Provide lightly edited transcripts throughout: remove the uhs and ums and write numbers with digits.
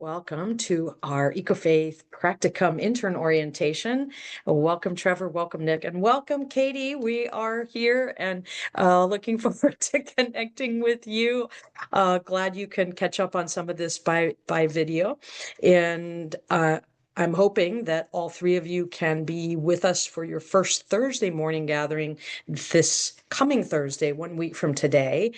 Welcome to our EcoFaith Practicum Intern Orientation. Welcome, Trevor. Welcome, Nick. And welcome, Katie. We are here and looking forward to connecting with you. Glad you can catch up on some of this by video. And I'm hoping that all three of you can be with us for your first Thursday morning gathering this coming Thursday, 1 week from today,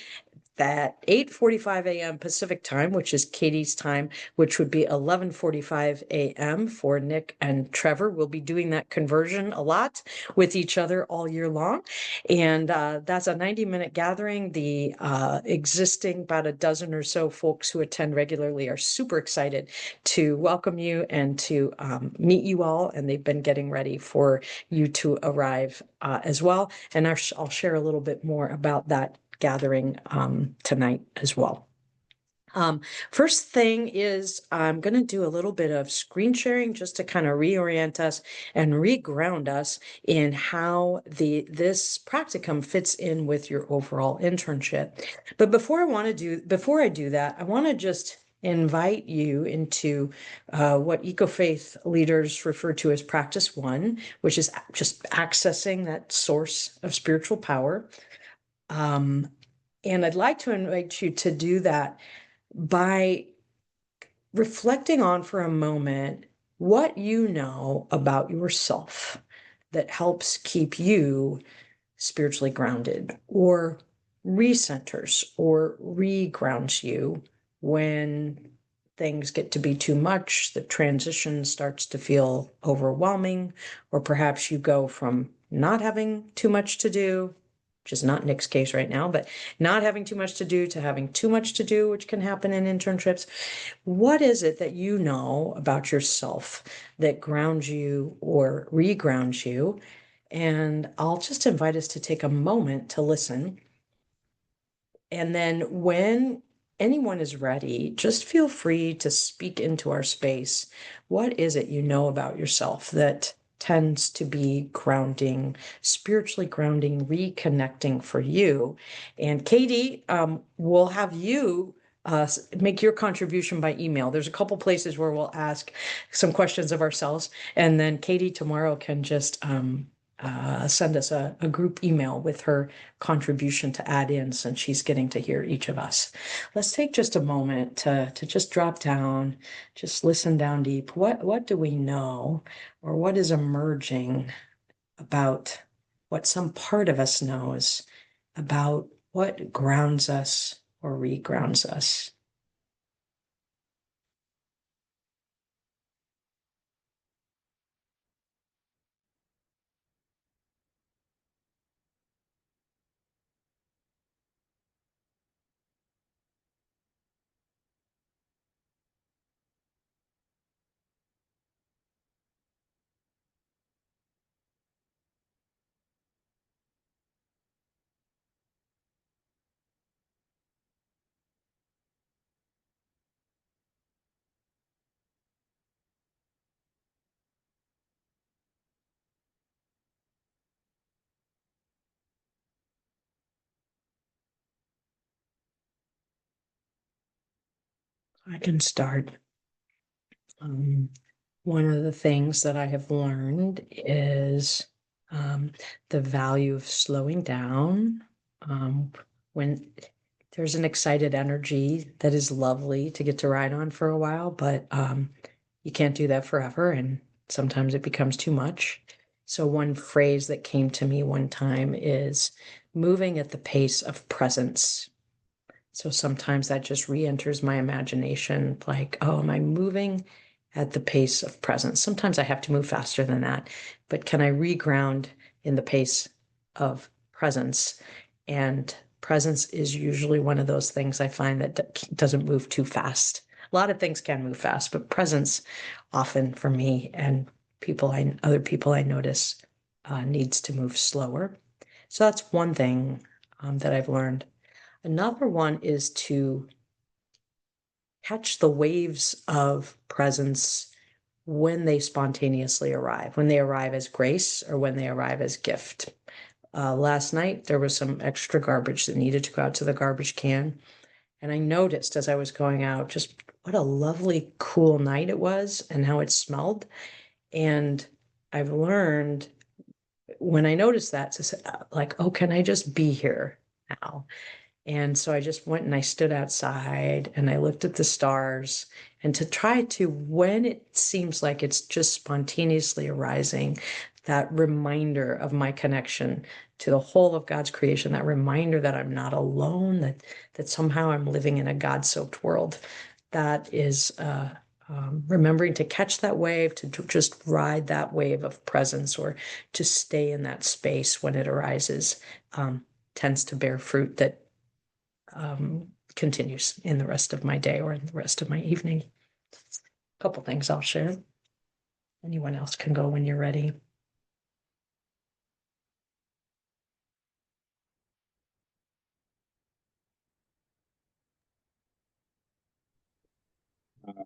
at 8:45 a.m. Pacific time, which is Katie's time, which would be 11:45 a.m. for Nick and Trevor. We'll be doing that conversion a lot with each other all year long. And that's a 90-minute gathering. The existing about a dozen or so folks who attend regularly are super excited to welcome you and to meet you all. And they've been getting ready for you to arrive as well. And I'll share a little bit more about that gathering tonight as well. First thing is I'm going to do a little bit of screen sharing just to kind of reorient us and reground us in how this practicum fits in with your overall internship. But before I do that, I want to just invite you into what EcoFaith leaders refer to as practice one, which is just accessing that source of spiritual power. And I'd like to invite you to do that by reflecting on for a moment what you know about yourself that helps keep you spiritually grounded, or recenters or regrounds you when things get to be too much, the transition starts to feel overwhelming, or perhaps you go from not having too much to do, which is not Nick's case right now, but not having too much to do to having too much to do, which can happen in internships. What is it that you know about yourself that grounds you or regrounds you? And I'll just invite us to take a moment to listen. And then when anyone is ready, just feel free to speak into our space. What is it you know about yourself that tends to be grounding, spiritually grounding, reconnecting for you? And Katie, we'll have you make your contribution by email. There's a couple places where we'll ask some questions of ourselves, and then Katie tomorrow can just send us a group email with her contribution to add in, since she's getting to hear each of us. Let's take just a moment to just drop down, just listen down deep. What do we know, or what is emerging about what some part of us knows about what grounds us or regrounds us? I can start. One of the things that I have learned is the value of slowing down. When there's an excited energy that is lovely to get to ride on for a while, but you can't do that forever, and sometimes it becomes too much. So one phrase that came to me one time is moving at the pace of presence. So sometimes that just re-enters my imagination, like, oh, am I moving at the pace of presence? Sometimes I have to move faster than that, but can I reground in the pace of presence? And presence is usually one of those things I find that doesn't move too fast. A lot of things can move fast, but presence often for me and other people I notice needs to move slower. So that's one thing that I've learned. Another one is to catch the waves of presence when they spontaneously arrive, when they arrive as grace or when they arrive as gift. Last night, there was some extra garbage that needed to go out to the garbage can. And I noticed as I was going out just what a lovely, cool night it was and how it smelled. And I've learned when I noticed that to say, like, oh, can I just be here now? And so I just went and I stood outside and I looked at the stars and to try to, when it seems like it's just spontaneously arising, that reminder of my connection to the whole of God's creation, that reminder that I'm not alone, that somehow I'm living in a God-soaked world. That is remembering to catch that wave, to just ride that wave of presence, or to stay in that space when it arises, tends to bear fruit that continues in the rest of my day or in the rest of my evening. A couple things I'll share. Anyone else can go when you're ready.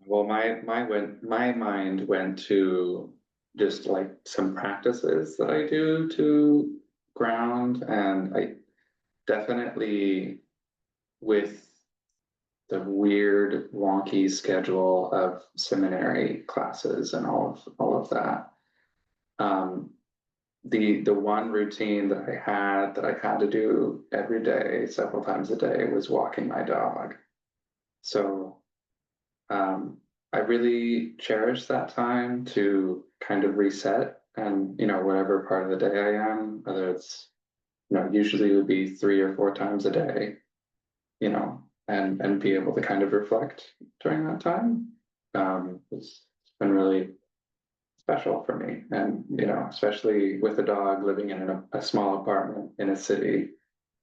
Well, my mind went to just like some practices that I do to ground, and I definitely, with the weird, wonky schedule of seminary classes and all of that. Um, the one routine that I had to do every day, several times a day, was walking my dog. So um, I really cherish that time to kind of reset, and whatever part of the day I am, whether it's usually it would be 3 or 4 times a day, and be able to kind of reflect during that time. It's been really special for me, and especially with a dog living in a small apartment in a city.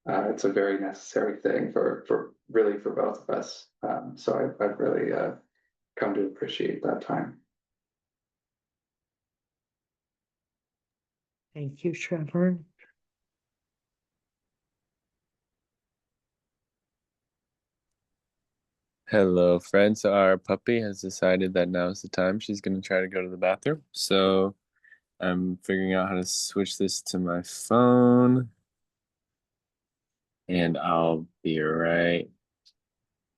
It's a very necessary thing for really for both of us. So I've really come to appreciate that time. Thank you, Trevor. Hello, friends. Our puppy has decided that now is the time she's going to try to go to the bathroom. So I'm figuring out how to switch this to my phone. And I'll be right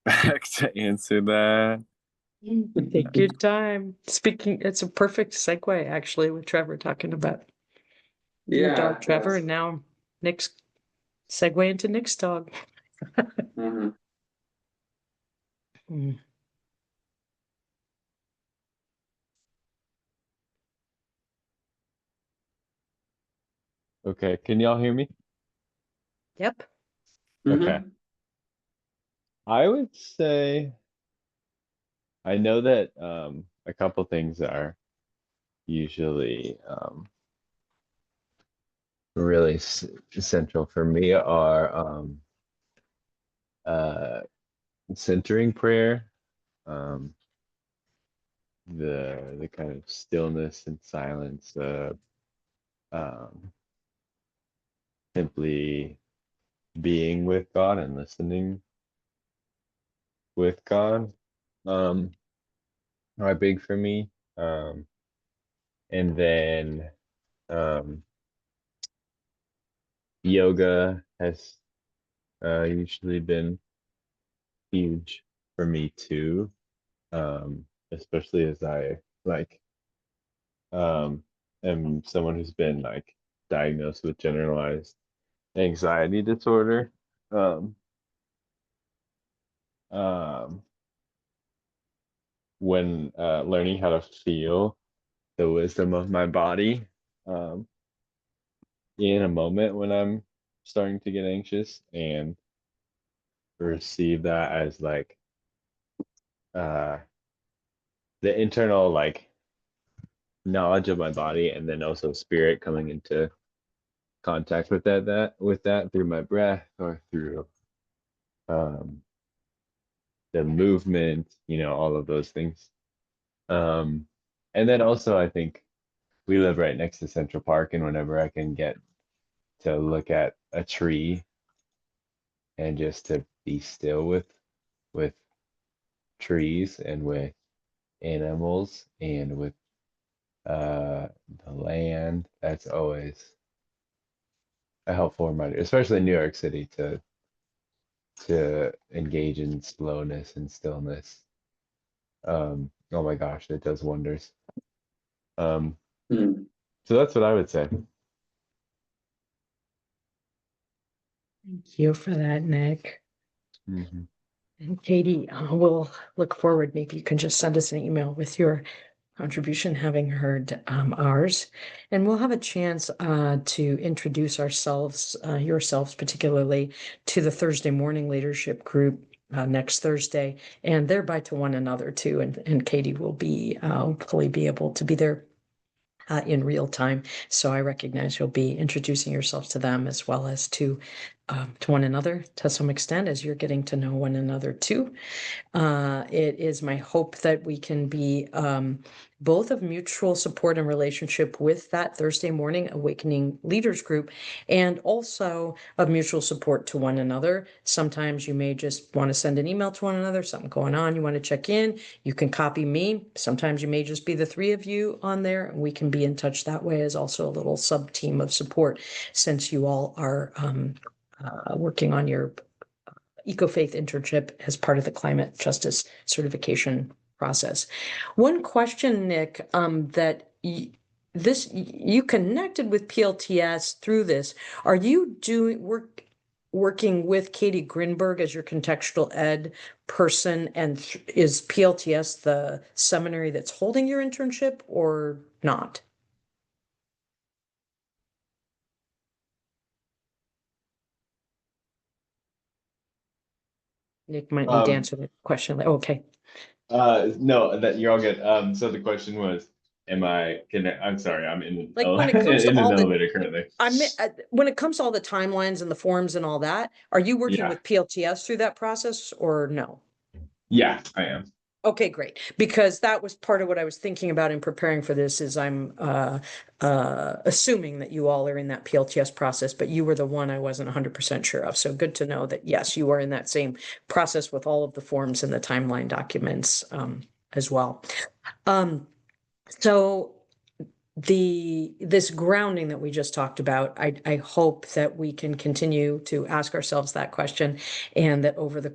back to answer that. Take your time. Speaking, it's a perfect segue actually with Trevor talking about your Yeah, dog, Trevor, yes. and now Nick's segue into Nick's dog. Mhm. Mm. Okay, can y'all hear me? Yep. Okay. Mhm. I would say I know that a couple things are usually really essential for me are uh centering prayer, um the kind of stillness and silence, um simply being with God and listening with God, um are big for me. And then um yoga has usually been huge for me too, especially as I like um am someone who's been like diagnosed with generalized anxiety disorder. Um, um, when learning how to feel the wisdom of my body um, in a moment when I'm starting to get anxious, and receive that as like uh, the internal like knowledge of my body, and then also spirit coming into contact with that through my breath or through um, the movement, all of those things. Um, and then also I think we live right next to Central Park, and whenever I can get to look at a tree and just to be still with trees and with animals and with the land, that's always a helpful reminder, especially in New York City, to to engage in slowness and stillness. Oh my gosh, it does wonders. Um, Mm. so that's what I would say. Thank you for that, Nick. Mhm. And Katie, we'll look forward. Maybe you can just send us an email with your contribution, having heard ours. And we'll have a chance to introduce ourselves, yourselves particularly, to the Thursday morning leadership group next Thursday, and thereby to one another too. And Katie will be hopefully be able to be there in real time. So I recognize you'll be introducing yourselves to them as well as to one another to some extent as you're getting to know one another too. It is my hope that we can be both of mutual support and relationship with that Thursday morning Awakening Leaders Group, and also of mutual support to one another. Sometimes you may just want to send an email to one another, something going on, you want to check in, you can copy me. Sometimes you may just be the three of you on there, and we can be in touch that way as also a little sub team of support since you all are working on your Eco-Faith internship as part of the climate justice certification process. One question, Nick, that you connected with PLTS through this. Are you working with Katie Grinberg as your contextual ed person, and is PLTS the seminary that's holding your internship or not? Nick might need to Um, answer the question. Okay. no, that you're all good. So the question was, I'm sorry, I'm in an Like when it comes to in an all the elevator currently. when it comes to all the timelines and the forms and all that, are you working Yeah, with PLTS through that process or no? yeah, I am. Okay, great. Because that was part of what I was thinking about in preparing for this is I'm assuming that you all are in that PLTS process, but you were the one I wasn't 100% sure of. So good to know that, yes, you are in that same process with all of the forms and the timeline documents as well. Um, so this grounding that we just talked about, I hope that we can continue to ask ourselves that question, and that over the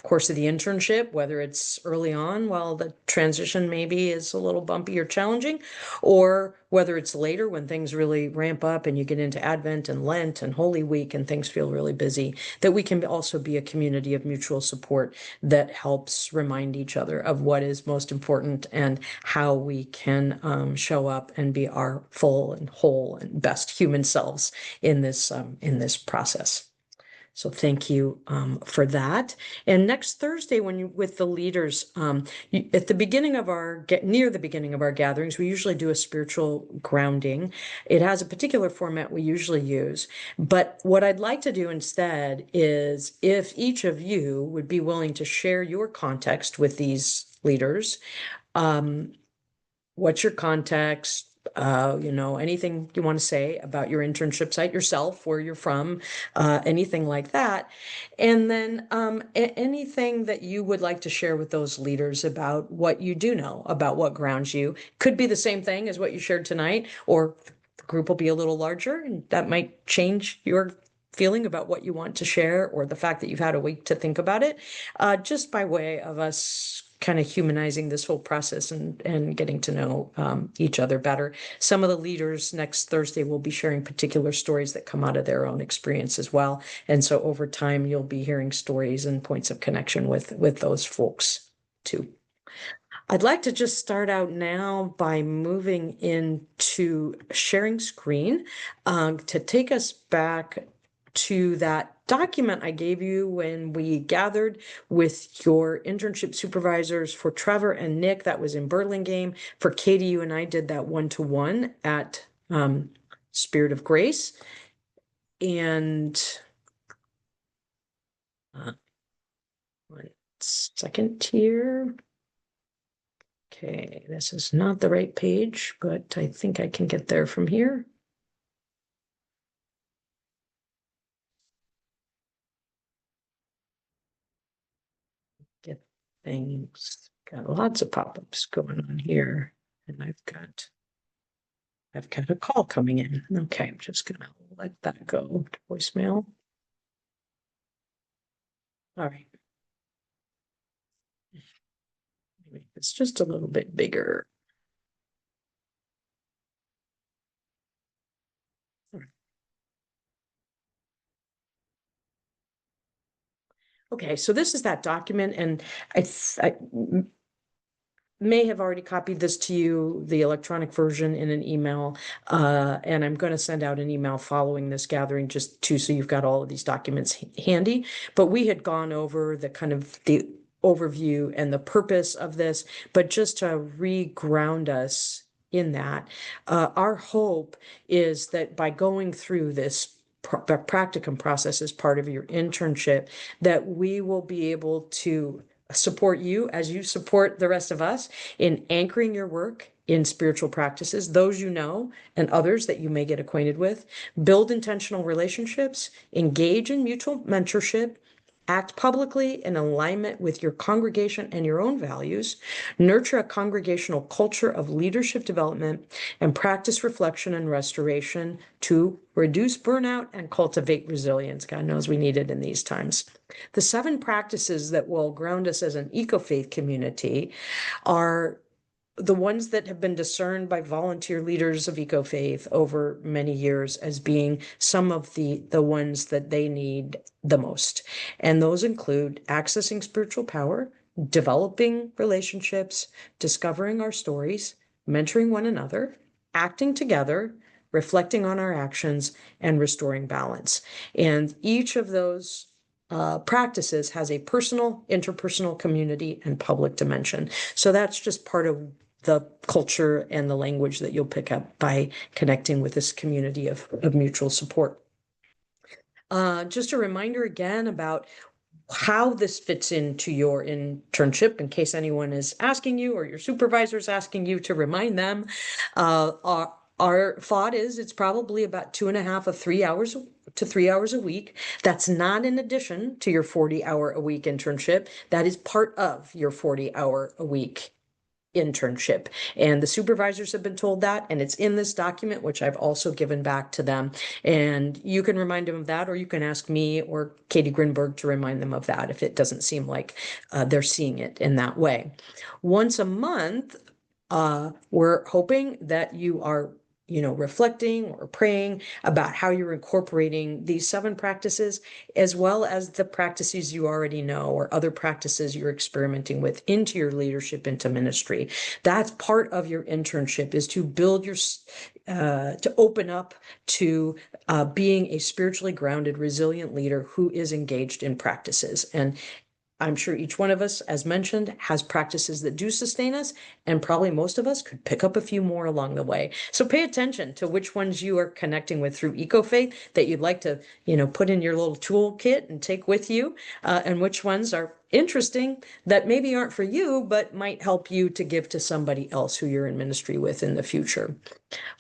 course of the internship, whether it's early on while the transition maybe is a little bumpy or challenging, or whether it's later when things really ramp up and you get into Advent and Lent and Holy Week and things feel really busy, that we can also be a community of mutual support that helps remind each other of what is most important and how we can show up and be our full and whole and best human selves in this process. So thank you for that. And next Thursday, when you with the leaders, at the beginning of near the beginning of our gatherings, we usually do a spiritual grounding. It has a particular format we usually use, but what I'd like to do instead is if each of you would be willing to share your context with these leaders. Um, what's your context? Anything you want to say about your internship site yourself, where you're from, anything like that. And then anything that you would like to share with those leaders about what you do know about what grounds you. Could be the same thing as what you shared tonight, or the group will be a little larger, and that might change your feeling about what you want to share, or the fact that you've had a week to think about it, just by way of us kind of humanizing this whole process and getting to know each other better. Some of the leaders next Thursday will be sharing particular stories that come out of their own experience as well. And so over time, you'll be hearing stories and points of connection with those folks too. I'd like to just start out now by moving into sharing screen to take us back to that document I gave you when we gathered with your internship supervisors for Trevor and Nick. That was in Burlingame. For Katie, you and I did that one-to-one at Spirit of Grace. And one second here. Okay, this is not the right page, but I think I can get there from here. Get things, got lots of pop-ups going on here, and I've got a call coming in. Okay, I'm just gonna let that go to voicemail. All right. Maybe it's just a little bit bigger. Okay, so this is that document, and I may have already copied this to you, the electronic version in an email. And I'm going to send out an email following this gathering just to, so you've got all of these documents handy. But we had gone over the kind of the overview and the purpose of this, but just to re-ground us in that, our hope is that by going through this practicum process as part of your internship, that we will be able to support you as you support the rest of us in anchoring your work in spiritual practices, those you know and others that you may get acquainted with, build intentional relationships, engage in mutual mentorship, act publicly in alignment with your congregation and your own values, nurture a congregational culture of leadership development, and practice reflection and restoration to reduce burnout and cultivate resilience. God knows we need it in these times. The 7 practices that will ground us as an eco-faith community are the ones that have been discerned by volunteer leaders of eco-faith over many years as being some of the ones that they need the most. And those include accessing spiritual power, developing relationships, discovering our stories, mentoring one another, acting together, reflecting on our actions, and restoring balance. And each of those practices has a personal, interpersonal, community, and public dimension. So that's just part of the culture and the language that you'll pick up by connecting with this community of mutual support. Just a reminder again about how this fits into your internship, in case anyone is asking you or your supervisor is asking you to remind them. Our thought is it's probably about 2.5 of 3 hours to 3 hours a week. That's not in addition to your 40-hour a week internship. That is part of your 40-hour a week internship. And the supervisors have been told that, and it's in this document, which I've also given back to them. And you can remind them of that, or you can ask me or Katie Grinberg to remind them of that if it doesn't seem like they're seeing it in that way. Once a month, we're hoping that you are reflecting or praying about how you're incorporating these 7 practices, as well as the practices you already know or other practices you're experimenting with into your leadership, into ministry. That's part of your internship, is to build your, to open up to being a spiritually grounded, resilient leader who is engaged in practices. And I'm sure each one of us, as mentioned, has practices that do sustain us, and probably most of us could pick up a few more along the way. So pay attention to which ones you are connecting with through EcoFaith that you'd like to, put in your little toolkit and take with you, and which ones are interesting that maybe aren't for you, but might help you to give to somebody else who you're in ministry with in the future.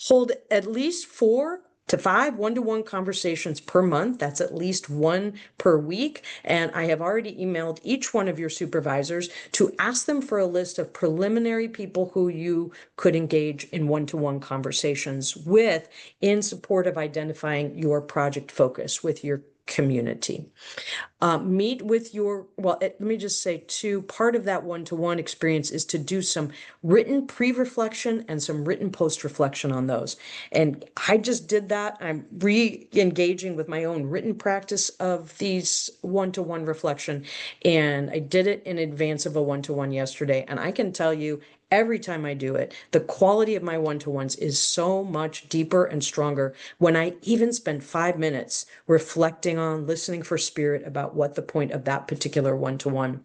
Hold at least 4 to 5 one-to-one conversations per month. That's at least 1 per week. And I have already emailed each one of your supervisors to ask them for a list of preliminary people who you could engage in one-to-one conversations with in support of identifying your project focus with your community. Meet with your, well, let me just say too, part of that one-to-one experience is to do some written pre-reflection and some written post-reflection on those. And I just did that. I'm re-engaging with my own written practice of these one-to-one reflection. And I did it in advance of a one-to-one yesterday. And I can tell you, every time I do it, the quality of my one-to-ones is so much deeper and stronger when I even spend 5 minutes reflecting on, listening for spirit about what the point of that particular one-to-one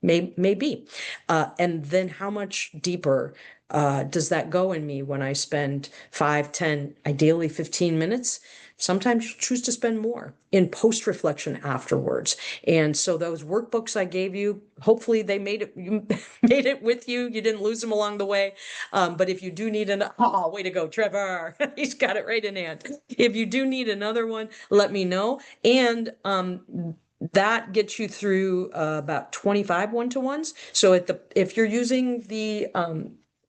may be. And then how much deeper does that go in me when I spend 5, 10, ideally 15 minutes? Sometimes you choose to spend more in post-reflection afterwards. And so those workbooks I gave you, hopefully they made it, you made it with you. You didn't lose them along the way. But if you do need way to go, Trevor. He's got it right in hand. If you do need another one, let me know. And that gets you through about 25 one-to-ones. So if you're using the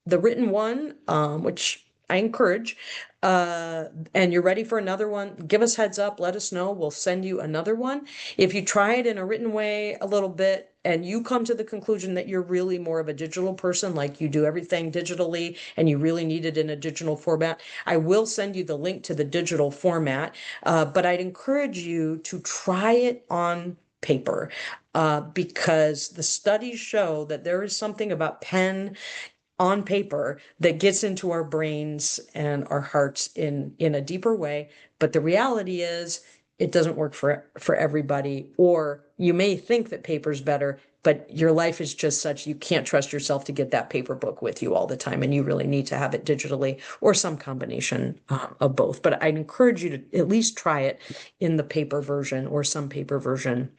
written one, which I encourage, and you're ready for another one, give us heads up, let us know. We'll send you another one. If you try it in a written way a little bit and you come to the conclusion that you're really more of a digital person, like you do everything digitally and you really need it in a digital format, I will send you the link to the digital format. But I'd encourage you to try it on paper, because the studies show that there is something about pen on paper that gets into our brains and our hearts in a deeper way. But the reality is it doesn't work for everybody. Or you may think that paper's better, but your life is just such you can't trust yourself to get that paper book with you all the time, and you really need to have it digitally or some combination of both. But I'd encourage you to at least try it in the paper version or some paper version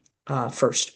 first.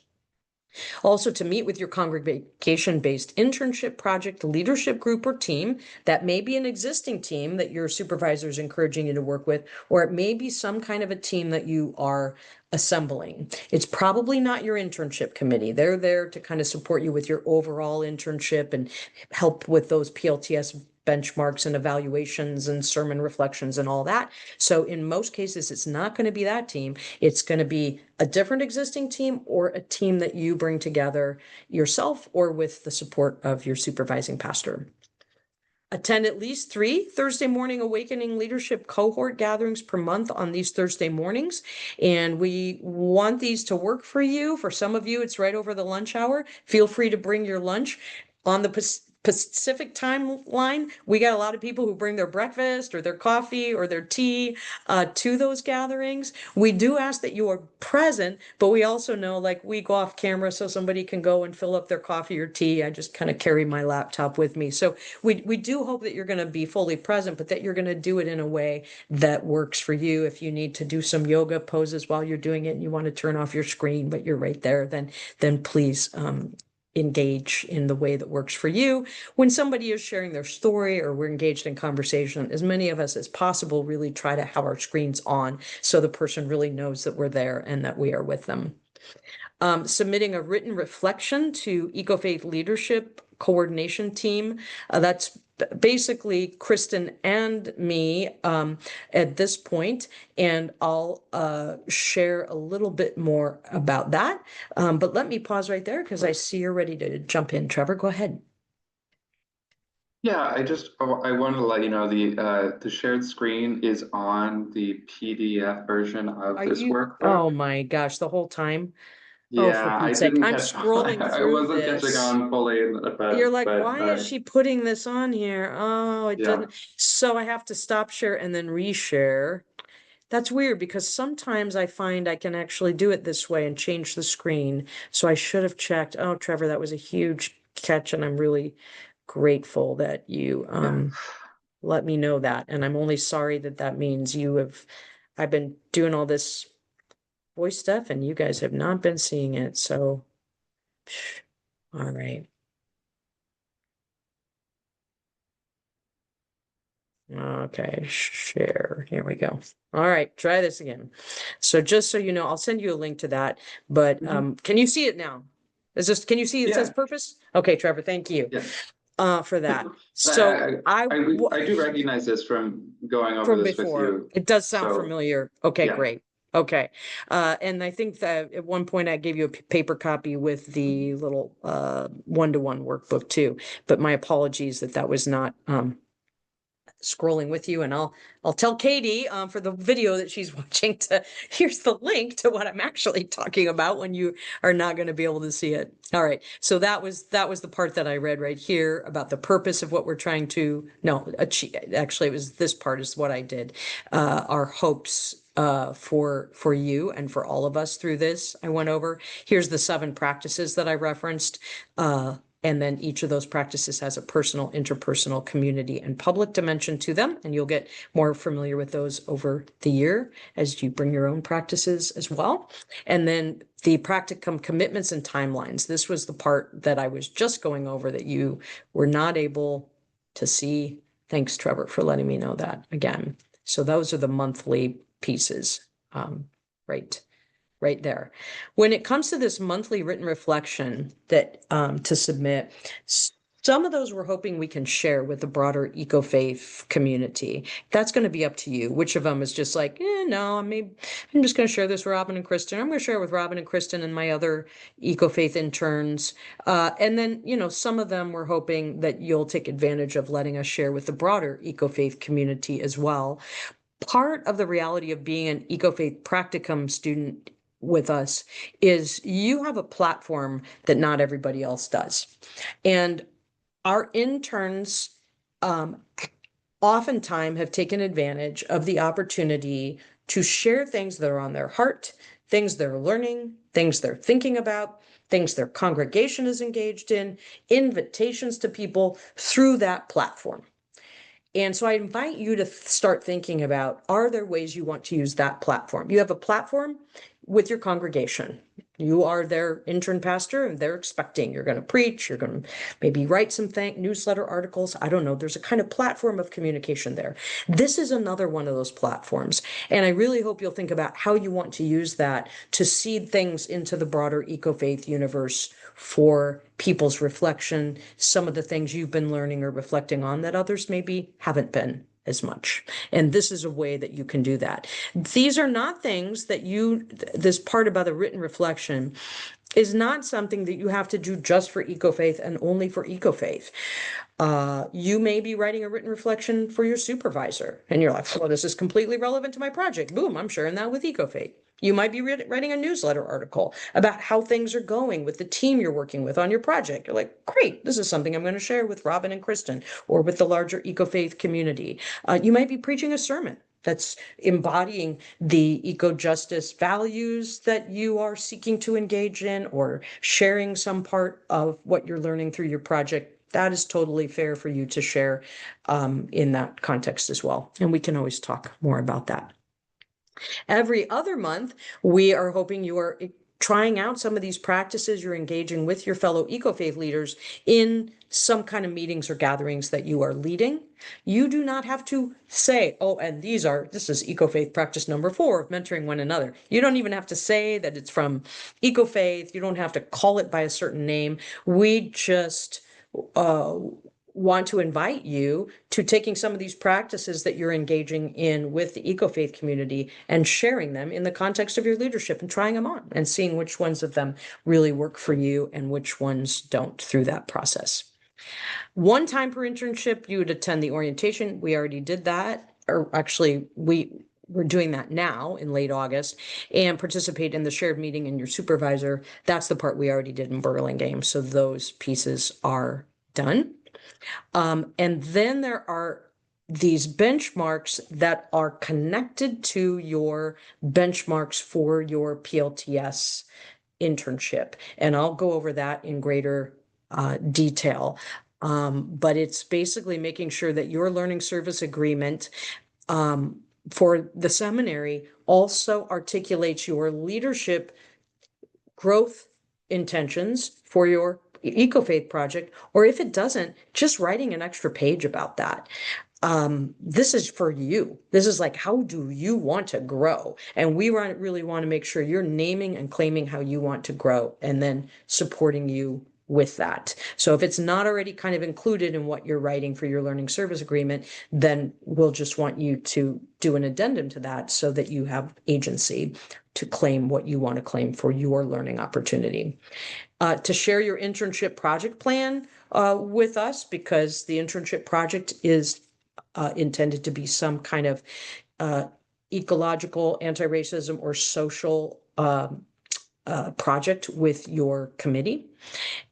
Also, to meet with your congregation-based internship project, leadership group, or team. That may be an existing team that your supervisor is encouraging you to work with, or it may be some kind of a team that you are assembling. It's probably not your internship committee. They're there to kind of support you with your overall internship and help with those PLTS benchmarks and evaluations and sermon reflections and all that. So in most cases, it's not going to be that team. It's going to be a different existing team or a team that you bring together yourself or with the support of your supervising pastor. Attend at least 3 Thursday morning awakening leadership cohort gatherings per month on these Thursday mornings. And we want these to work for you. For some of you, it's right over the lunch hour. Feel free to bring your lunch. On the Pacific timeline, we got a lot of people who bring their breakfast or their coffee or their tea to those gatherings. We do ask that you are present, but we also know, like, we go off camera so somebody can go and fill up their coffee or tea. I just kind of carry my laptop with me. So we do hope that you're going to be fully present, but that you're going to do it in a way that works for you. If you need to do some yoga poses while you're doing it and you want to turn off your screen, but you're right there, then please engage in the way that works for you. When somebody is sharing their story or we're engaged in conversation, as many of us as possible really try to have our screens on so the person really knows that we're there and that we are with them. Submitting a written reflection to EcoFaith Leadership Coordination Team. That's basically Kristen and me at this point, and I'll share a little bit more about that. But let me pause right there because I see you're ready to jump in. Trevor, go ahead. Yeah, I wanted to let you know the shared screen is on the PDF version of Are this you? workbook. Oh my gosh, the whole time. Oh, for Yeah, I Pete's sake. didn't I'm catch scrolling I through wasn't catching this. on fully, You're like, but why is she putting this on here? Oh, it yeah. doesn't. So I have to stop share and then reshare. That's weird because sometimes I find I can actually do it this way and change the screen. So I should have checked. Oh, Trevor, that was a huge catch, and I'm really grateful that you Yeah. let me know that. And I'm only sorry that that means I've been doing all this voice stuff and you guys have not been seeing it. So, all right. Okay, share. Here we go. All right, try this again. So just so you know, I'll send you a link to that, but can you see it now? Can you see it says Yeah, purpose? Okay, Trevor, thank you yeah. for that. So I, I do recognize this from going over from this with before, you. it does sound So familiar. Okay, yeah. great. Okay. And I think that at one point I gave you a paper copy with the little one-to-one workbook too, but my apologies that that was not scrolling with you, and I'll tell Katie for the video that she's watching to here's the link to what I'm actually talking about when you are not going to be able to see it. All right, so that was the part that I read right here about the purpose of what we're trying to achieve. Actually, it was this part is what I did. Our hopes for you and for all of us through this. I went over. Here's the 7 practices that I referenced. And then each of those practices has a personal, interpersonal, community, and public dimension to them. And you'll get more familiar with those over the year as you bring your own practices as well. And then the practicum commitments and timelines. This was the part that I was just going over that you were not able to see. Thanks, Trevor, for letting me know that again. So those are the monthly pieces, right there. When it comes to this monthly written reflection that to submit, Some of those we're hoping we can share with the broader eco-faith community. That's going to be up to you. Which of them is just like, no, I'm just going to share this with Robin and Kristen. I'm going to share it with Robin and Kristen and my other eco-faith interns. And then, some of them we're hoping that you'll take advantage of letting us share with the broader eco-faith community as well. Part of the reality of being an eco-faith practicum student with us is you have a platform that not everybody else does. And our interns oftentimes have taken advantage of the opportunity to share things that are on their heart, things they're learning, things they're thinking about, things their congregation is engaged in, invitations to people through that platform. And so I invite you to start thinking about, are there ways you want to use that platform? You have a platform with your congregation. You are their intern pastor and they're expecting you're going to preach, you're going to maybe write some newsletter articles. I don't know. There's a kind of platform of communication there. This is another one of those platforms. And I really hope you'll think about how you want to use that to seed things into the broader eco-faith universe for people's reflection, some of the things you've been learning or reflecting on that others maybe haven't been as much. And this is a way that you can do that. These are not things that this part about the written reflection is not something that you have to do just for eco-faith and only for eco-faith. You may be writing a written reflection for your supervisor and you're like, well, this is completely relevant to my project. Boom, I'm sharing that with eco-faith. You might be writing a newsletter article about how things are going with the team you're working with on your project. You're like, great, this is something I'm going to share with Robin and Kristen or with the larger eco-faith community. You might be preaching a sermon that's embodying the eco-justice values that you are seeking to engage in or sharing some part of what you're learning through your project. That is totally fair for you to share in that context as well. And we can always talk more about that. Every other month, we are hoping you are trying out some of these practices. You're engaging with your fellow eco-faith leaders in some kind of meetings or gatherings that you are leading. You do not have to say, oh, and this is eco-faith practice number 4 of mentoring one another. You don't even have to say that it's from eco-faith. You don't have to call it by a certain name. We just want to invite you to taking some of these practices that you're engaging in with the eco-faith community and sharing them in the context of your leadership and trying them on and seeing which ones of them really work for you and which ones don't through that process. One time per internship, you would attend the orientation. We already did that, or actually we're doing that now in late August, and participate in the shared meeting in your supervisor. That's the part we already did in Burlingame. So those pieces are done. And then there are these benchmarks that are connected to your benchmarks for your PLTS internship. And I'll go over that in greater detail. But it's basically making sure that your learning service agreement for the seminary also articulates your leadership growth intentions for your eco-faith project, or if it doesn't, just writing an extra page about that. This is for you. This is like, how do you want to grow? And we really want to make sure you're naming and claiming how you want to grow and then supporting you with that. So if it's not already kind of included in what you're writing for your learning service agreement, then we'll just want you to do an addendum to that so that you have agency to claim what you want to claim for your learning opportunity. To share your internship project plan with us, because the internship project is intended to be some kind of ecological, anti-racism, or social project with your committee.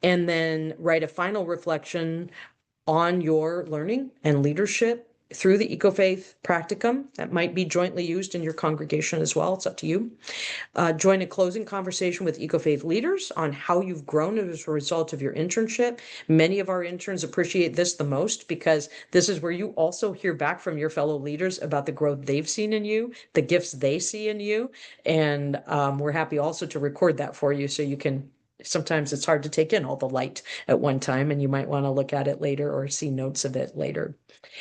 And then write a final reflection on your learning and leadership through the eco-faith practicum that might be jointly used in your congregation as well. It's up to you. Join a closing conversation with eco-faith leaders on how you've grown as a result of your internship. Many of our interns appreciate this the most because this is where you also hear back from your fellow leaders about the growth they've seen in you, the gifts they see in you. And we're happy also to record that for you so you can sometimes it's hard to take in all the light at one time, and you might want to look at it later or see notes of it later.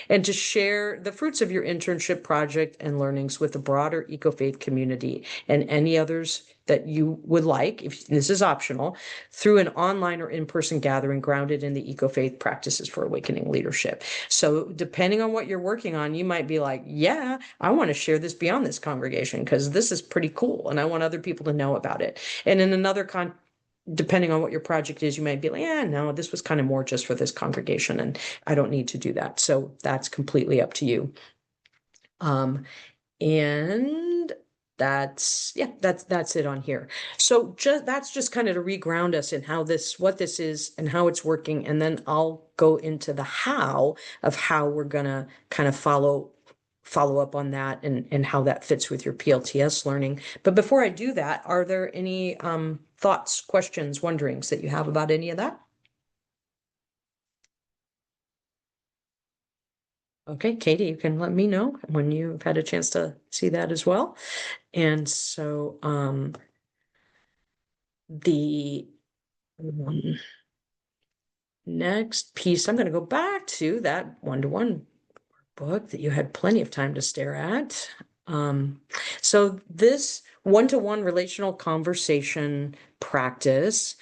And to share the fruits of your internship project and learnings with the broader eco-faith community and any others that you would like, if this is optional, through an online or in-person gathering grounded in the eco-faith practices for awakening leadership. So depending on what you're working on, you might be like, yeah, I want to share this beyond this congregation because this is pretty cool and I want other people to know about it. And in another depending on what your project is, you might be like, yeah, no, this was kind of more just for this congregation and I don't need to do that. So that's completely up to you. And that's it on here. So that's just kind of to reground us in what this is and how it's working. And then I'll go into the how of how we're gonna kind of follow up on that and how that fits with your PLTS learning. But before I do that, are there any thoughts, questions, wonderings that you have about any of that? Okay, Katie, you can let me know when you've had a chance to see that as well. And so the next piece, I'm going to go back to that one-to-one book that you had plenty of time to stare at. So this one-to-one relational conversation practice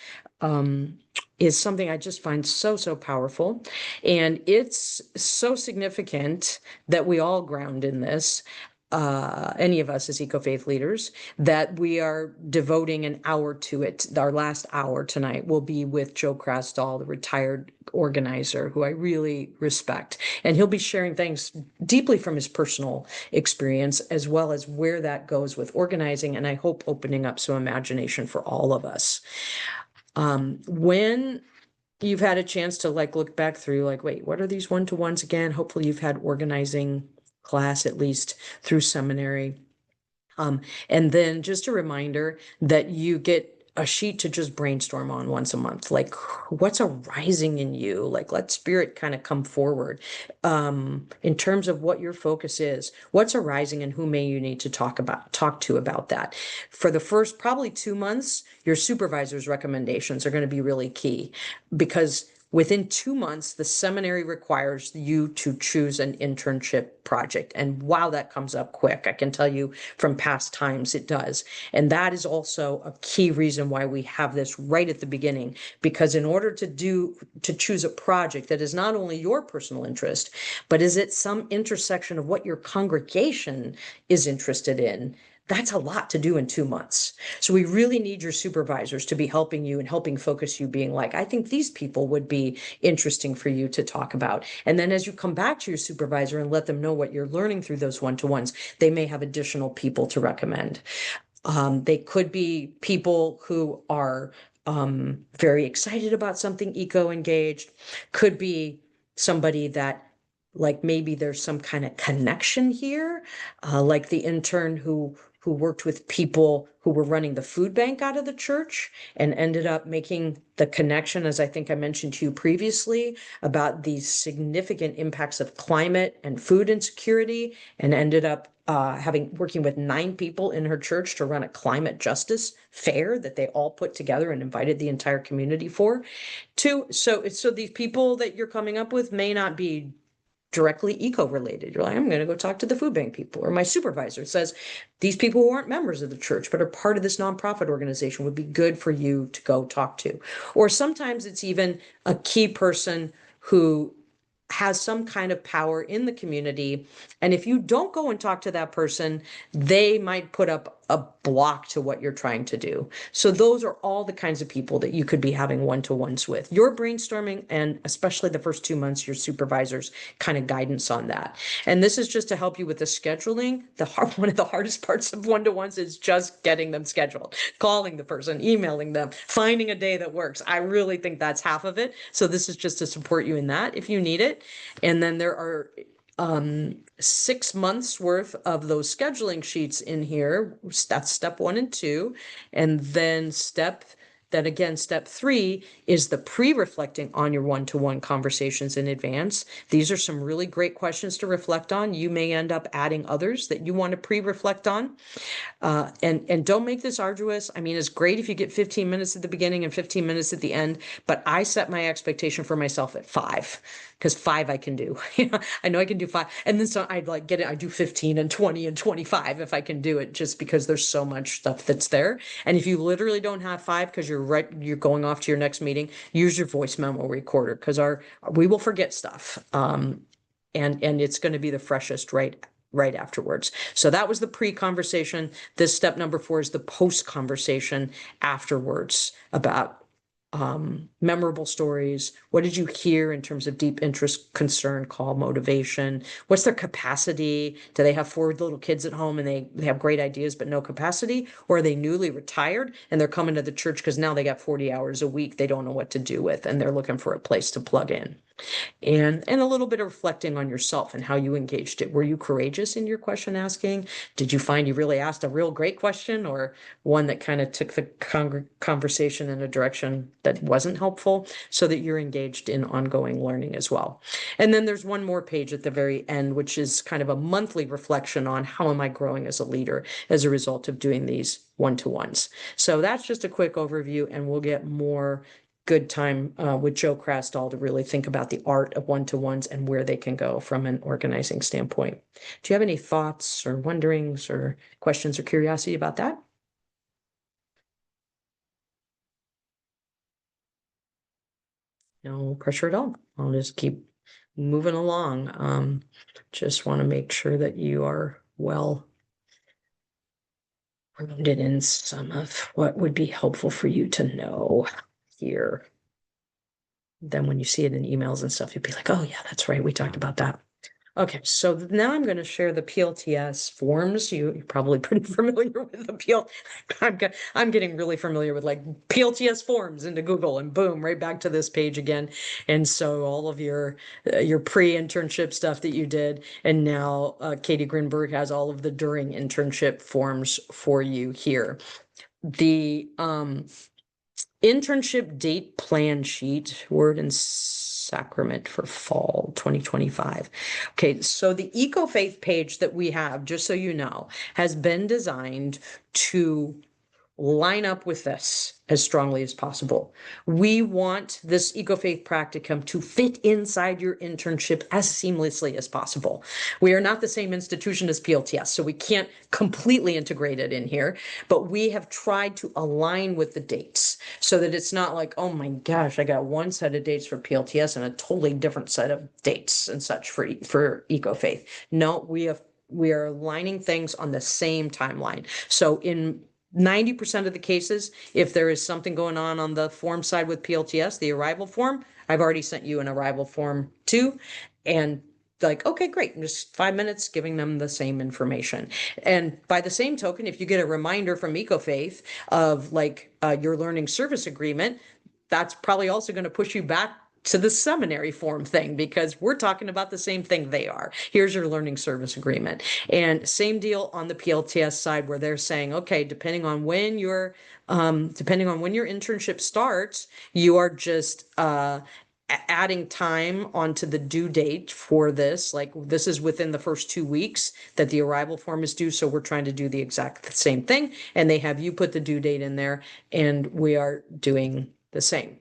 is something I just find so powerful. And it's so significant that we all ground in this. Any of us as eco-faith leaders, that we are devoting an hour to it. Our last hour tonight will be with Joe Crasdall, the retired organizer, who I really respect. And he'll be sharing things deeply from his personal experience, as well as where that goes with organizing, and I hope opening up some imagination for all of us. When you've had a chance to look back through, wait, what are these one-to-ones again? Hopefully you've had organizing class at least through seminary. And then just a reminder that you get a sheet to just brainstorm on once a month. Like, what's arising in you? Let spirit kind of come forward in terms of what your focus is. What's arising and who may you need to talk to about that. For the first probably 2 months, your supervisor's recommendations are going to be really key, because within 2 months, the seminary requires you to choose an internship project. And wow, that comes up quick. I can tell you from past times it does. And that is also a key reason why we have this right at the beginning, because in order to choose a project that is not only your personal interest, but is at some intersection of what your congregation is interested in, that's a lot to do in 2 months. So we really need your supervisors to be helping you and helping focus you, being like, I think these people would be interesting for you to talk about. And then as you come back to your supervisor and let them know what you're learning through those one-to-ones, they may have additional people to recommend. They could be people who are very excited about something eco-engaged, could be somebody that maybe there's some kind of connection here, like the intern who worked with people who were running the food bank out of the church and ended up making the connection, as I think I mentioned to you previously, about these significant impacts of climate and food insecurity, and ended up working with 9 people in her church to run a climate justice fair that they all put together and invited the entire community for. So these people that you're coming up with may not be directly eco-related. You're like, I'm going to go talk to the food bank people. Or my supervisor says, these people who aren't members of the church, but are part of this nonprofit organization would be good for you to go talk to. Or sometimes it's even a key person who has some kind of power in the community. And if you don't go and talk to that person, they might put up a block to what you're trying to do. So those are all the kinds of people that you could be having one-to-ones with. Your brainstorming, and especially the first 2 months, your supervisor's kind of guidance on that. And this is just to help you with the scheduling. One of the hardest parts of one-to-ones is just getting them scheduled, calling the person, emailing them, finding a day that works. I really think that's half of it. So this is just to support you in that if you need it. And then there are 6 months worth of those scheduling sheets in here. That's step 1 and 2. And then Then again, step 3 is the pre-reflecting on your one-to-one conversations in advance. These are some really great questions to reflect on. You may end up adding others that you want to pre-reflect on. And don't make this arduous. I mean, it's great if you get 15 minutes at the beginning and 15 minutes at the end, but I set my expectation for myself at 5, because 5 I can do. I know I can do 5. And then so I'd like get it. I do 15 and 20 and 25 if I can do it, just because there's so much stuff that's there. And if you literally don't have 5 because you're going off to your next meeting, use your voice memo recorder, because we will forget stuff. And it's going to be the freshest right afterwards. So that was the pre-conversation. This step number 4 is the post-conversation afterwards about memorable stories. What did you hear in terms of deep interest, concern, call, motivation? What's their capacity? Do they have 4 little kids at home and they have great ideas but no capacity? Or are they newly retired and they're coming to the church because now they got 40 hours a week they don't know what to do with, and they're looking for a place to plug in? And a little bit of reflecting on yourself and how you engaged it. Were you courageous in your question asking? Did you find you really asked a real great question, or one that kind of took the conversation in a direction that wasn't helpful, so that you're engaged in ongoing learning as well? And then there's one more page at the very end, which is kind of a monthly reflection on how am I growing as a leader as a result of doing these one-to-ones. So that's just a quick overview, and we'll get more good time with Joe Crastall to really think about the art of one-to-ones and where they can go from an organizing standpoint. Do you have any thoughts or wonderings or questions or curiosity about that? No pressure at all. I'll just keep moving along. Just want to make sure that you are well grounded in some of what would be helpful for you to know here. Then when you see it in emails and stuff, you'll be like, oh yeah, that's right. We talked about that. Okay, so now I'm going to share the PLTS forms. You're probably pretty familiar with the I'm getting really familiar with like PLTS forms into Google, and boom, right back to this page again. And so all of your pre-internship stuff that you did, and now Katie Grinberg has all of the during internship forms for you here. The internship date plan sheet, word and sacrament for fall 2025. Okay, so the eco-faith page that we have, just so you know, has been designed to line up with this as strongly as possible. We want this eco-faith practicum to fit inside your internship as seamlessly as possible. We are not the same institution as PLTS, so we can't completely integrate it in here, but we have tried to align with the dates so that it's not like, oh my gosh, I got one set of dates for PLTS and a totally different set of dates and such for eco-faith. No, we are aligning things on the same timeline. So in 90% of the cases, if there is something going on the form side with PLTS, the arrival form, I've already sent you an arrival form too. And like, okay, great. Just 5 minutes giving them the same information. And by the same token, if you get a reminder from EcoFaith of like your learning service agreement, that's probably also going to push you back to the seminary form thing, because we're talking about the same thing they are. Here's your learning service agreement. And same deal on the PLTS side, where they're saying, okay, depending on when your internship starts, you are just adding time onto the due date for this. Like, this is within the first 2 weeks that the arrival form is due. So we're trying to do the exact same thing. And they have you put the due date in there, and we are doing the same.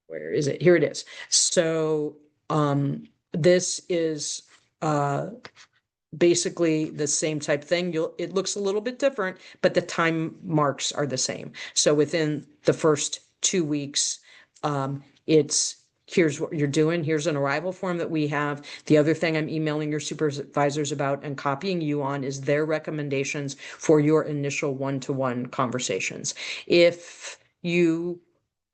Where is it? Here it is. So this is basically the same type thing. It looks a little bit different, but the time marks are the same. So within the first 2 weeks, here's what you're doing. Here's an arrival form that we have. The other thing I'm emailing your supervisors about and copying you on is their recommendations for your initial one-to-one conversations. If you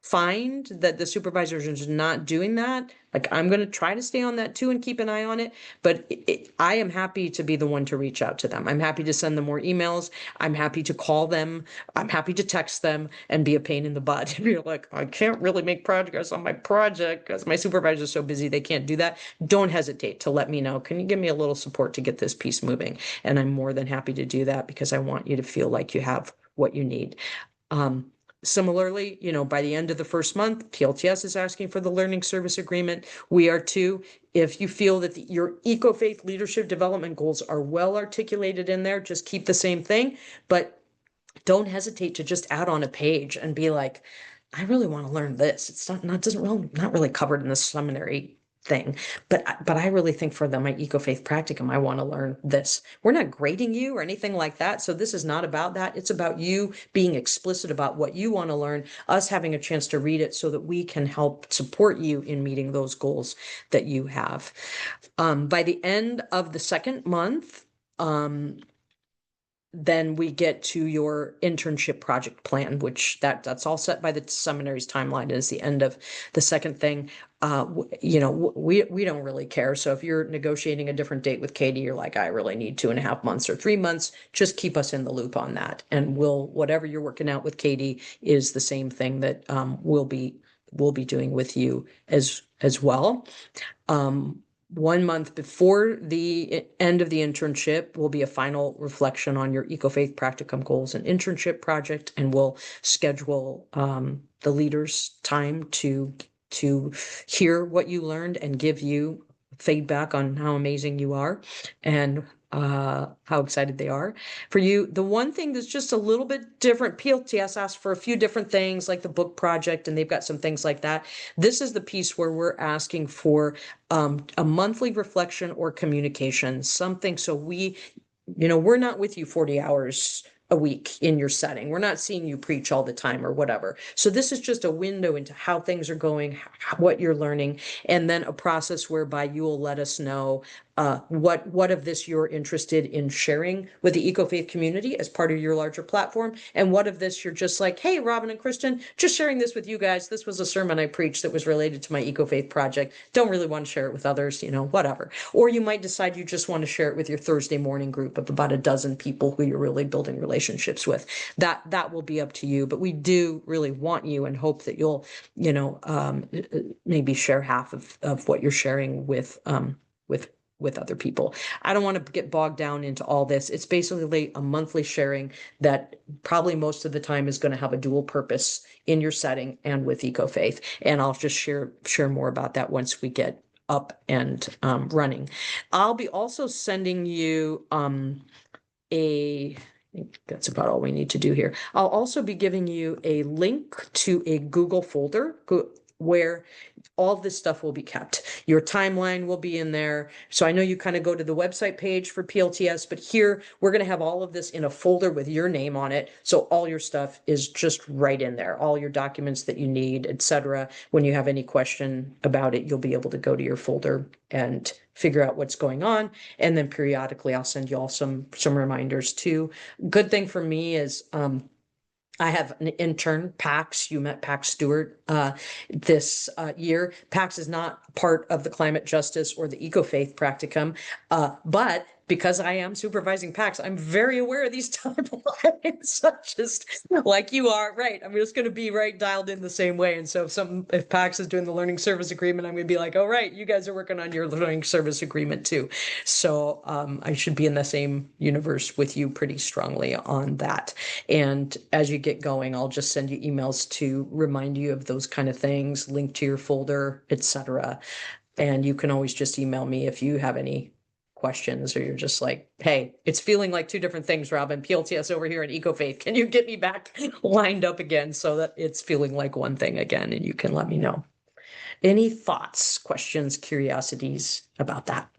find that the supervisors are not doing that, like, I'm going to try to stay on that too and keep an eye on it. But I am happy to be the one to reach out to them. I'm happy to send them more emails. I'm happy to call them. I'm happy to text them and be a pain in the butt. You're like, I can't really make progress on my project because my supervisor is so busy they can't do that. Don't hesitate to let me know. Can you give me a little support to get this piece moving? And I'm more than happy to do that, because I want you to feel like you have what you need. Similarly, by the end of the first month, PLTS is asking for the learning service agreement. We are too. If you feel that your eco-faith leadership development goals are well articulated in there, just keep the same thing, but don't hesitate to just add on a page and be like, I really want to learn this. It's not really covered in the seminary thing, but I really think for my eco-faith practicum, I want to learn this. We're not grading you or anything like that. So this is not about that. It's about you being explicit about what you want to learn, us having a chance to read it so that we can help support you in meeting those goals that you have. By the end of the second month, then we get to your internship project plan, which that's all set by the seminary's timeline. Is the end of the second thing. We don't really care. So if you're negotiating a different date with Katie, you're like, I really need 2.5 months or 3 months. Just keep us in the loop on that, and whatever you're working out with Katie is the same thing that we'll be doing with you as well. 1 month before the end of the internship will be a final reflection on your eco-faith practicum goals and internship project, and we'll schedule the leaders time to hear what you learned and give you feedback on how amazing you are and how excited they are for you. The one thing that's just a little bit different, PLTS asked for a few different things like the book project, and they've got some things like that. This is the piece where we're asking for a monthly reflection or communication, something so we're not with you 40 hours a week in your setting. We're not seeing you preach all the time or whatever. So this is just a window into how things are going, what you're learning, and then a process whereby you will let us know what of this you're interested in sharing with the eco-faith community as part of your larger platform, and what of this you're just like, hey, Robin and Kristen, just sharing this with you guys. This was a sermon I preached that was related to my eco-faith project. Don't really want to share it with others, whatever. Or you might decide you just want to share it with your Thursday morning group of about a dozen people who you're really building relationships with. That will be up to you, but we do really want you and hope that you'll, maybe share half of what you're sharing with other people. I don't want to get bogged down into all this. It's basically a monthly sharing that probably most of the time is going to have a dual purpose in your setting and with EcoFaith. And I'll just share more about that once we get up and running. I'll be also sending you I think that's about all we need to do here. I'll also be giving you a link to a Google folder where all of this stuff will be kept. Your timeline will be in there. So I know you kind of go to the website page for PLTS, but here we're going to have all of this in a folder with your name on it. So all your stuff is just right in there, all your documents that you need, etc. When you have any question about it, you'll be able to go to your folder and figure out what's going on. And then periodically I'll send you all some reminders too. Good thing for me is I have an intern, Pax. You met Pax Stewart this year. Pax is not part of the climate justice or the eco-faith practicum, but because I am supervising Pax, I'm very aware of these timelines, such as like you are, right? I'm just going to be right dialed in the same way. And so if Pax is doing the learning service agreement, I'm going to be like, oh, right, you guys are working on your learning service agreement too. So I should be in the same universe with you pretty strongly on that. And as you get going, I'll just send you emails to remind you of those kind of things, link to your folder, etc. And you can always just email me if you have any questions or you're just like, hey, it's feeling like two different things, Robin. PLTS over here and EcoFaith. Can you get me back lined up again so that it's feeling like one thing again? And you can let me know. Any thoughts, questions, curiosities about that?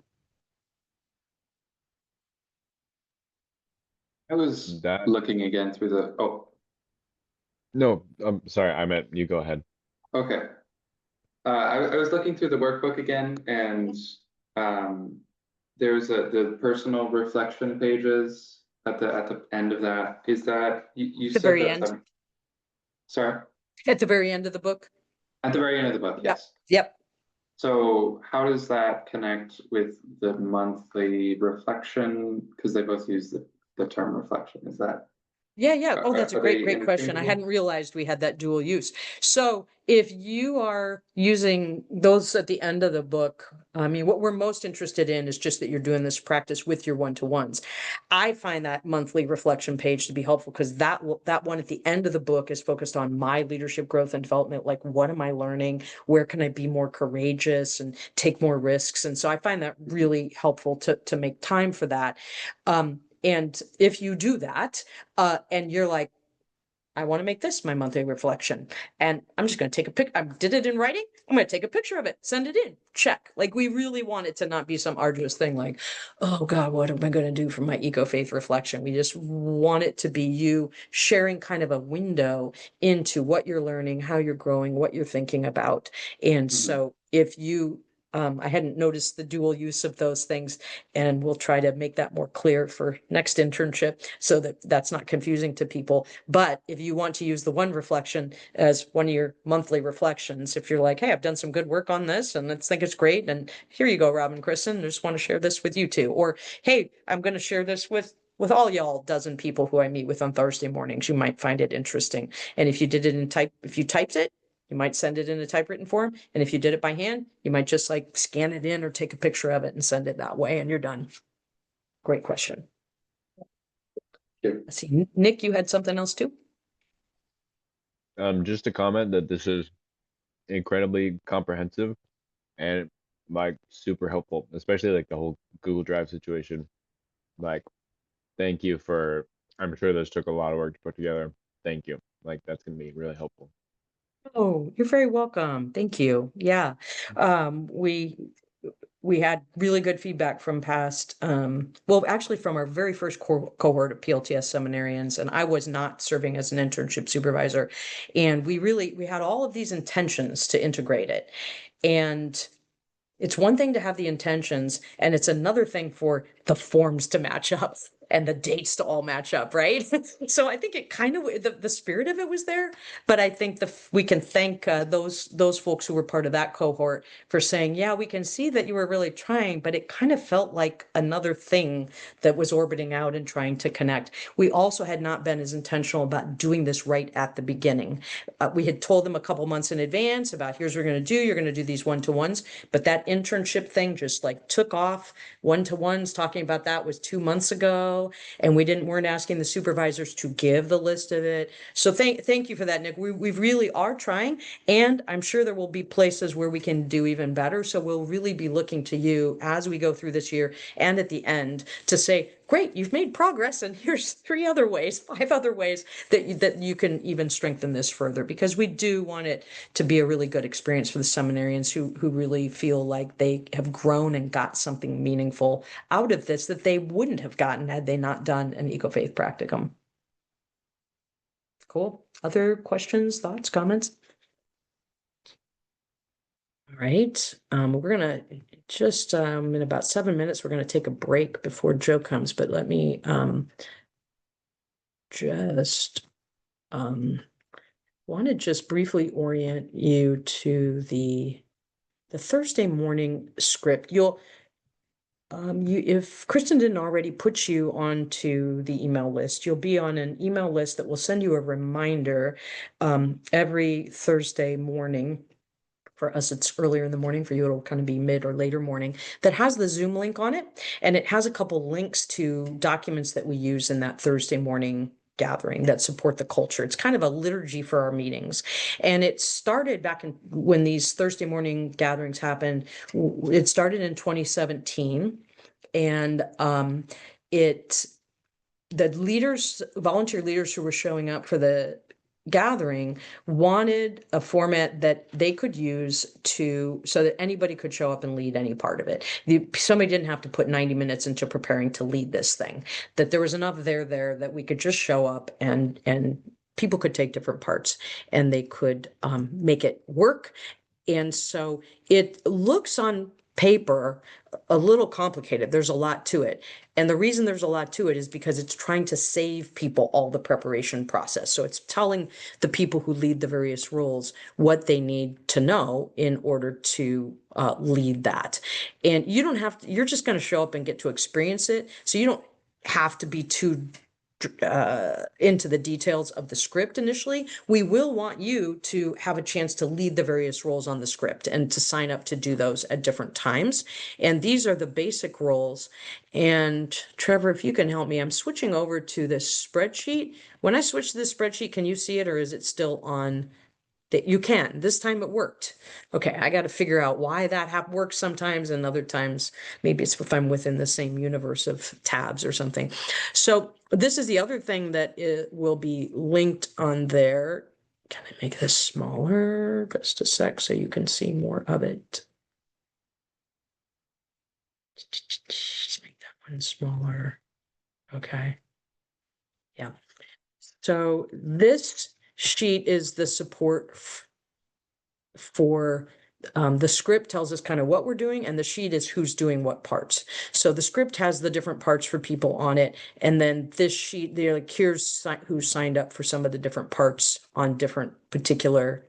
I was looking again through the, No, I'm sorry, I meant you go ahead. okay. I was looking through the workbook again, and there's the personal reflection pages at the end of that. Is that you The said very that's end. Sorry? At the very end of the book. At the very end of the book, yes. Yep. So how does that connect with the monthly reflection? Because they both use the term reflection. Is that? Yeah. Oh, that's a Are great, they great question. I hadn't interchangeable? realized we had that dual use. So if you are using those at the end of the book, I mean, what we're most interested in is just that you're doing this practice with your one-to-ones. I find that monthly reflection page to be helpful because that one at the end of the book is focused on my leadership growth and development. Like, what am I learning? Where can I be more courageous and take more risks? And so I find that really helpful to make time for that. And if you do that, and you're like, I want to make this my monthly reflection. And I'm just going to take a pic. I did it in writing. I'm going to take a picture of it, send it in, check. Like, we really want it to not be some arduous thing like, oh God, what am I going to do for my eco faith reflection? We just want it to be you sharing kind of a window into what you're learning, how you're growing, what you're thinking about. And so if you, I hadn't noticed the dual use of those things, and we'll try to make that more clear for next internship so that that's not confusing to people. But if you want to use the one reflection as one of your monthly reflections, if you're like, hey, I've done some good work on this and I think it's great, and here you go, Robin, Kristen, I just want to share this with you too. Or, hey, I'm going to share this with all y'all dozen people who I meet with on Thursday mornings. You might find it interesting. And if you did it if you typed it, you might send it in a typewritten form. And if you did it by hand, you might just like scan it in or take a picture of it and send it that way, and you're done. Great question. Yeah. Let's see, Nick, you had something else too? Just to comment that this is incredibly comprehensive and like super helpful, especially like the whole Google Drive situation. Like, thank you for, I'm sure this took a lot of work to put together. Thank you. Like, that's gonna be really helpful. Oh, you're very welcome. Thank you. Yeah. We had really good feedback from past, well, actually from our very first cohort of PLTS seminarians, and I was not serving as an internship supervisor. And we had all of these intentions to integrate it. And it's one thing to have the intentions, and it's another thing for the forms to match up and the dates to all match up, right? So I think it kind of the spirit of it was there, but I think we can thank those folks who were part of that cohort for saying, yeah, we can see that you were really trying, but it kind of felt like another thing that was orbiting out and trying to connect. We also had not been as intentional about doing this right at the beginning. We had told them a couple months in advance about, here's what we're going to do. You're going to do these one-to-ones, but that internship thing just like took off. One-to-ones, talking about that was 2 months ago, and weren't asking the supervisors to give the list of it. So thank you for that, Nick. We really are trying, and I'm sure there will be places where we can do even better. So we'll really be looking to you as we go through this year and at the end to say, great, you've made progress, and here's 5 other ways that you can even strengthen this further, because we do want it to be a really good experience for the seminarians who really feel like they have grown and got something meaningful out of this that they wouldn't have gotten had they not done an eco-faith practicum. Cool. Other questions, thoughts, comments? All right. We're gonna just in about 7 minutes, we're gonna take a break before Joe comes, but let me just want to just briefly orient you to the Thursday morning script. If Kristen didn't already put you onto the email list, you'll be on an email list that will send you a reminder every Thursday morning. For us, it's earlier in the morning. For you, it'll kind of be mid or later morning, that has the Zoom link on it. And it has a couple links to documents that we use in that Thursday morning gathering that support the culture. It's kind of a liturgy for our meetings. And it started back when these Thursday morning gatherings happened. It started in 2017. And it the volunteer leaders who were showing up for the gathering wanted a format that they could use so that anybody could show up and lead any part of it. Somebody didn't have to put 90 minutes into preparing to lead this thing, that there was enough there that we could just show up and people could take different parts and they could make it work. And so it looks on paper a little complicated. There's a lot to it. And the reason there's a lot to it is because it's trying to save people all the preparation process. So it's telling the people who lead the various roles what they need to know in order to lead that. And you don't have to, you're just going to show up and get to experience it. So you don't have to be too into the details of the script initially. We will want you to have a chance to lead the various roles on the script and to sign up to do those at different times. And these are the basic roles. And Trevor, if you can help me, I'm switching over to this spreadsheet. When I switch to this spreadsheet, can you see it, or is it still on? That you can. This time it worked. Okay, I got to figure out why that works sometimes, and other times maybe it's if I'm within the same universe of tabs or something. So this is the other thing that it will be linked on there. Can I make this smaller? Just a sec so you can see more of it. Let's make that one smaller. Okay. Yeah. So this sheet is the support for the script tells us kind of what we're doing, and the sheet is who's doing what parts. So the script has the different parts for people on it, and then this sheet, they're like, here's who signed up for some of the different parts on different particular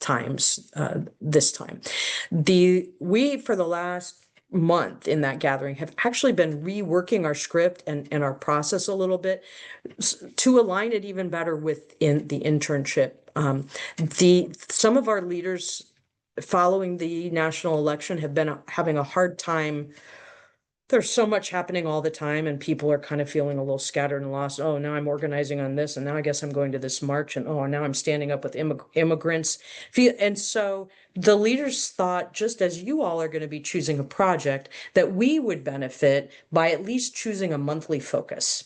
times this time. We, for the last month in that gathering, have actually been reworking our script and our process a little bit to align it even better with the internship. Some of our leaders following the national election have been having a hard time. There's so much happening all the time, and people are kind of feeling a little scattered and lost. Oh, now I'm organizing on this, and now I guess I'm going to this march, and oh, now I'm standing up with immigrants. And so the leaders thought, just as you all are going to be choosing a project, that we would benefit by at least choosing a monthly focus.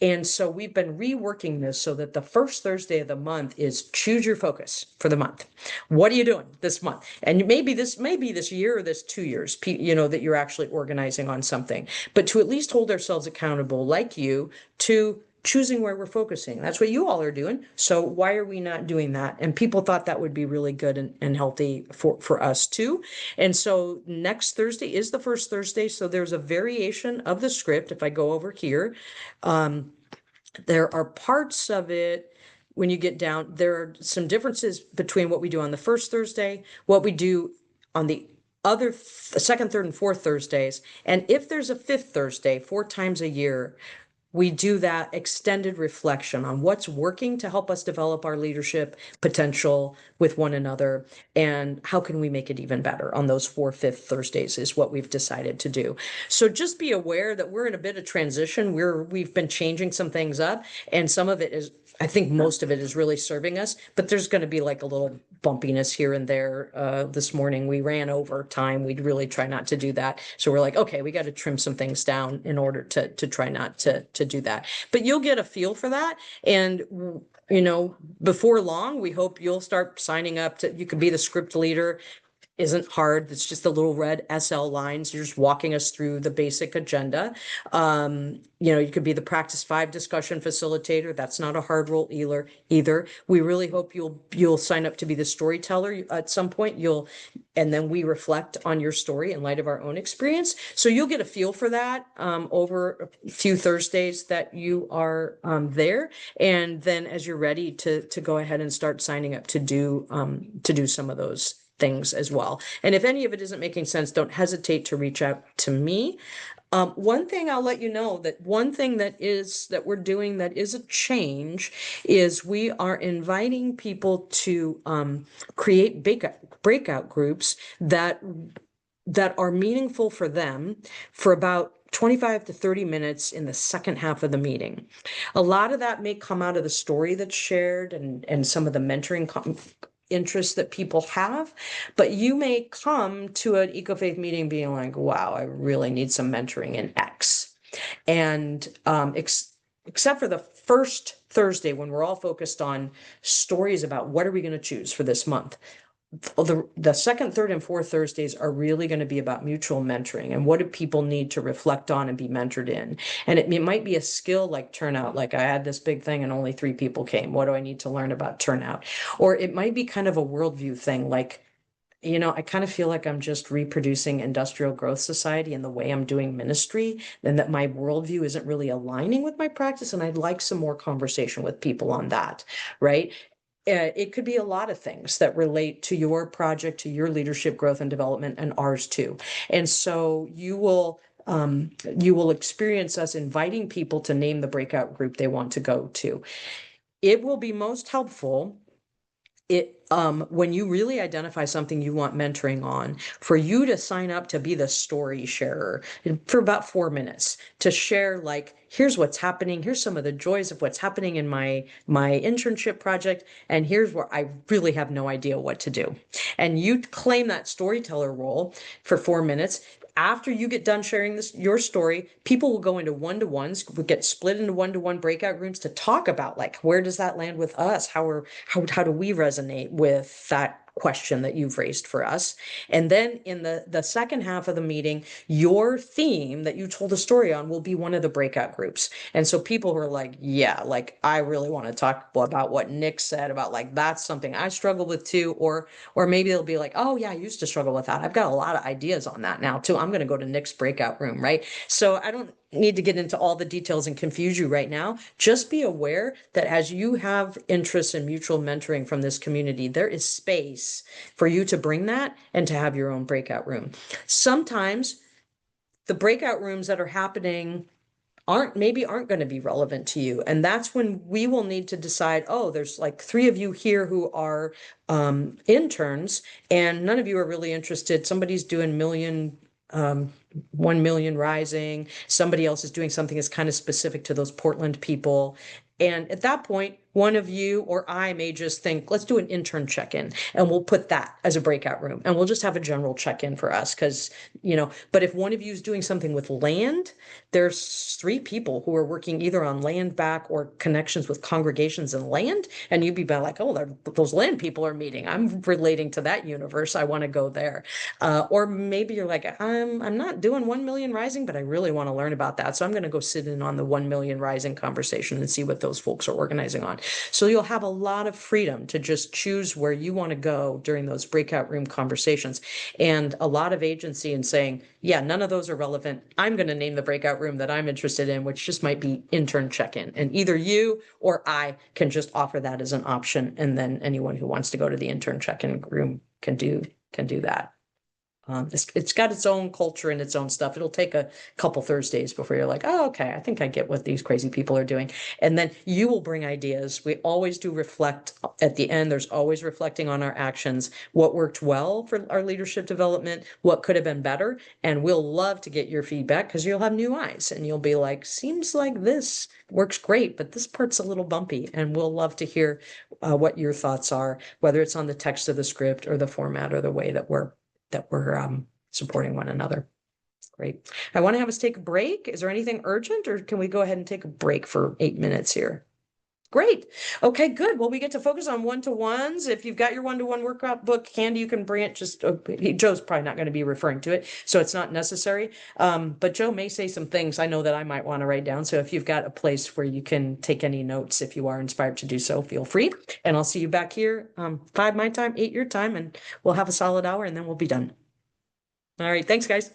And so we've been reworking this so that the first Thursday of the month is choose your focus for the month. What are you doing this month? And maybe this year or this 2 years, that you're actually organizing on something, but to at least hold ourselves accountable, like you, to choosing where we're focusing. That's what you all are doing. So why are we not doing that? And people thought that would be really good and healthy for us too. And so next Thursday is the first Thursday. So there's a variation of the script. If I go over here, there are parts of it when you get down, there are some differences between what we do on the first Thursday, what we do on the other second, third, and fourth Thursdays. And if there's a fifth Thursday, 4 times a year, we do that extended reflection on what's working to help us develop our leadership potential with one another, and how can we make it even better on those 4/5 Thursdays is what we've decided to do. So just be aware that we're in a bit of transition. We've been changing some things up, and some of it is, I think most of it is really serving us, but there's going to be like a little bumpiness here and there. This morning we ran over time. We'd really try not to do that. So we're like, okay, we got to trim some things down in order to try not to do that. But you'll get a feel for that. And before long, we hope you'll start signing up you could be the script leader. Isn't hard. It's just the little red SL lines. You're just walking us through the basic agenda. You could be the practice 5 discussion facilitator. That's not a hard role either. We really hope you'll sign up to be the storyteller at some point. And then we reflect on your story in light of our own experience. So you'll get a feel for that over a few Thursdays that you are there. And then as you're ready to go ahead and start signing up to do some of those things as well. And if any of it isn't making sense, don't hesitate to reach out to me. One thing I'll let you know, that one thing that we're doing that is a change is we are inviting people to create breakout groups that are meaningful for them for about 25 to 30 minutes in the second half of the meeting. A lot of that may come out of the story that's shared and some of the mentoring interests that people have, but you may come to an eco-faith meeting being like, wow, I really need some mentoring in X. And except for the first Thursday when we're all focused on stories about what are we going to choose for this month, the second, third, and fourth Thursdays are really going to be about mutual mentoring and what do people need to reflect on and be mentored in. And it might be a skill like turnout, like I had this big thing and only 3 people came. What do I need to learn about turnout? Or it might be kind of a worldview thing, like, I kind of feel like I'm just reproducing industrial growth society in the way I'm doing ministry, and that my worldview isn't really aligning with my practice. And I'd like some more conversation with people on that, right? It could be a lot of things that relate to your project, to your leadership growth and development, and ours too. And so you will you will experience us inviting people to name the breakout group they want to go to. It will be most helpful when you really identify something you want mentoring on, for you to sign up to be the story sharer for about 4 minutes, to share, like, here's what's happening, here's some of the joys of what's happening in my internship project, and here's where I really have no idea what to do. And you claim that storyteller role for 4 minutes. After you get done sharing your story, people will go into one-to-ones, will get split into one-to-one breakout rooms to talk about, like, where does that land with us? How do we resonate with that question that you've raised for us? And then in the second half of the meeting, your theme that you told a story on will be one of the breakout groups. And so people who are like, yeah, like, I really want to talk about what Nick said about, like, that's something I struggle with too. Or maybe they'll be like, oh yeah, I used to struggle with that. I've got a lot of ideas on that now too. I'm going to go to Nick's breakout room, right? So I don't need to get into all the details and confuse you right now. Just be aware that as you have interests in mutual mentoring from this community, there is space for you to bring that and to have your own breakout room. Sometimes the breakout rooms that are happening aren't going to be relevant to you. And that's when we will need to decide, oh, there's like 3 of you here who are interns, and none of you are really interested. Somebody's doing 1 million rising. Somebody else is doing something that's kind of specific to those Portland people. And at that point, one of you or I may just think, let's do an intern check-in, and we'll put that as a breakout room, and we'll just have a general check-in for us, because, but if one of you is doing something with land, there's 3 people who are working either on land back or connections with congregations and land, and you'd be like, oh, those land people are meeting. I'm relating to that universe. I want to go there. Or maybe you're like, I'm not doing 1 million rising, but I really want to learn about that. So I'm going to go sit in on the 1 million rising conversation and see what those folks are organizing on. So you'll have a lot of freedom to just choose where you want to go during those breakout room conversations, and a lot of agency in saying, yeah, none of those are relevant. I'm going to name the breakout room that I'm interested in, which just might be intern check-in. And either you or I can just offer that as an option. And then anyone who wants to go to the intern check-in room can do that. It's got its own culture and its own stuff. It'll take a couple Thursdays before you're like, oh, okay, I think I get what these crazy people are doing. And then you will bring ideas. We always do reflect at the end. There's always reflecting on our actions, what worked well for our leadership development, what could have been better. And we'll love to get your feedback, because you'll have new eyes and you'll be like, seems like this works great, but this part's a little bumpy. And we'll love to hear what your thoughts are, whether it's on the text of the script or the format or the way that we're supporting one another. Great. I want to have us take a break. Is there anything urgent, or can we go ahead and take a break for 8 minutes here? Great. Okay, good. Well, we get to focus on one-to-ones. If you've got your one-to-one workout book handy, you can bring it. Joe's probably not going to be referring to it, so it's not necessary. But Joe may say some things I know that I might want to write down. So if you've got a place where you can take any notes, if you are inspired to do so, feel free. And I'll see you back here, 5 my time, 8 your time, and we'll have a solid hour, and then we'll be done. All right. Thanks, guys.